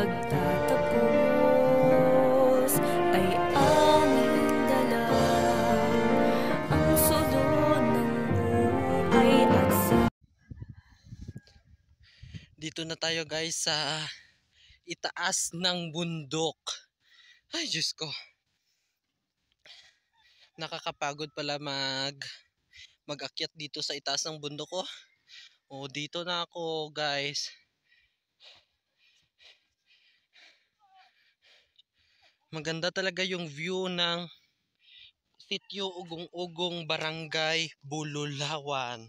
pagtatapos ay aming dala ang sulod ng buhay at sa... Dito na tayo guys sa itaas ng bundok. Ay Diyos ko. Nakakapagod pala mag-akyat dito sa itaas ng bundok ko. O dito na ako guys. Maganda talaga yung view ng Sitio Ugong-Ugong, Barangay Bululawan.